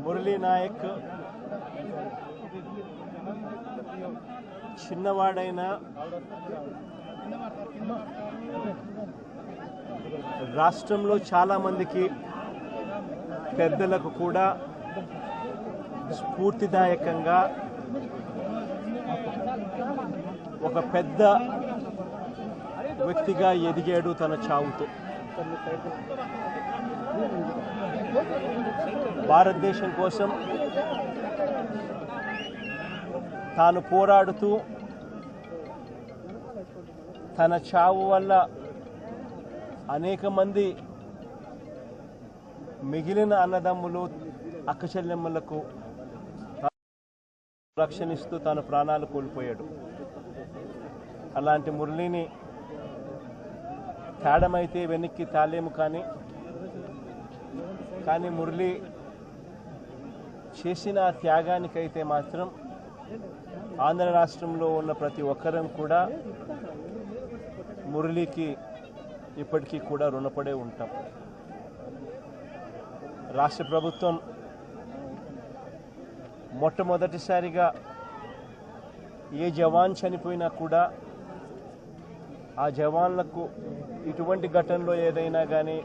మురళీ నాయక్ చిన్నవాడైన రాష్ట్రంలో చాలా మందికి పెద్దలకు కూడా స్ఫూర్తిదాయకంగా ఒక పెద్ద వ్యక్తిగా ఎదిగాడు తన చావుతో. భారతదేశం కోసం తాను పోరాడుతూ తన చావు వల్ల అనేక మంది మిగిలిన అన్నదమ్ములు అక్కచెల్లెమ్మలకు రక్షణిస్తూ తాను ప్రాణాలు కోల్పోయాడు. అలాంటి మురళిని తేడమైతే వెనక్కి తాలేము, కానీ మురళి చేసిన త్యాగానికైతే మాత్రం ఆంధ్ర రాష్ట్రంలో ఉన్న ప్రతి ఒక్కరం కూడా మురళికి ఇప్పటికీ కూడా రుణపడే ఉంటాం. రాష్ట్ర ప్రభుత్వం మొట్టమొదటిసారిగా ఏ జవాన్ చనిపోయినా కూడా ఆ జవాన్లకు ఇటువంటి ఘటనలో ఏదైనా కానీ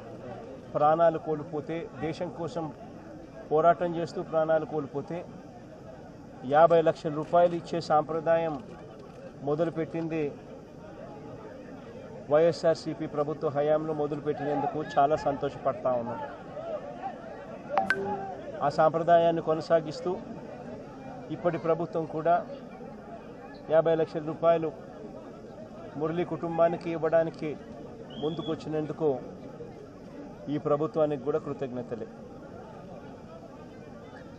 ప్రాణాలు కోల్పోతే, దేశం కోసం పోరాటం చేస్తూ ప్రాణాలు కోల్పోతే 50 లక్షల రూపాయలు ఇచ్చే సాంప్రదాయం మొదలుపెట్టింది వైఎస్ఆర్సీపీ ప్రభుత్వ హయాంలో మొదలుపెట్టినందుకు చాలా సంతోషపడతా ఉన్నాం. ఆ సాంప్రదాయాన్ని కొనసాగిస్తూ ఇప్పటి ప్రభుత్వం కూడా 50 లక్షల రూపాయలు మురళి కుటుంబానికి ఇవ్వడానికి ముందుకొచ్చినందుకు ఈ ప్రభుత్వానికి కూడా కృతజ్ఞతలే.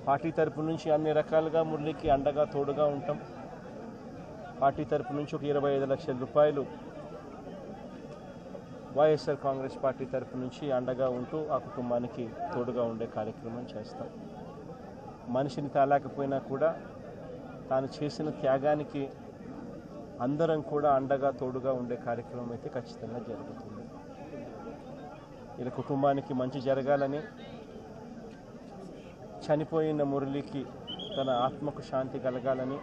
పార్టీ తరపు నుంచి అన్ని రకాలుగా మురళికి అండగా తోడుగా ఉంటాం. పార్టీ తరపు నుంచి ఒక 25 లక్షల రూపాయలు వైఎస్ఆర్ కాంగ్రెస్ పార్టీ తరపు నుంచి అండగా ఉంటూ ఆ కుటుంబానికి తోడుగా ఉండే కార్యక్రమం చేస్తాం. మనిషిని తాలేకపోయినా కూడా తాను చేసిన త్యాగానికి అందరం కూడా అండగా తోడుగా ఉండే కార్యక్రమం అయితే ఖచ్చితంగా జరుగుతుంది. ఇలా కుటుంబానికి మంచి జరగాలని, చనిపోయిన మురళికి తన ఆత్మకు శాంతి కలగాలని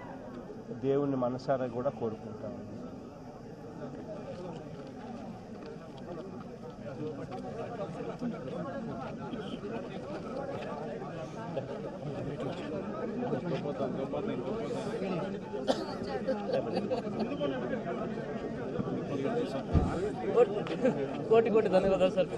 దేవుణ్ణి మనసారా కూడా కోరుకుంటాను. కోటి కోటి ధన్యవాదాలు సార్.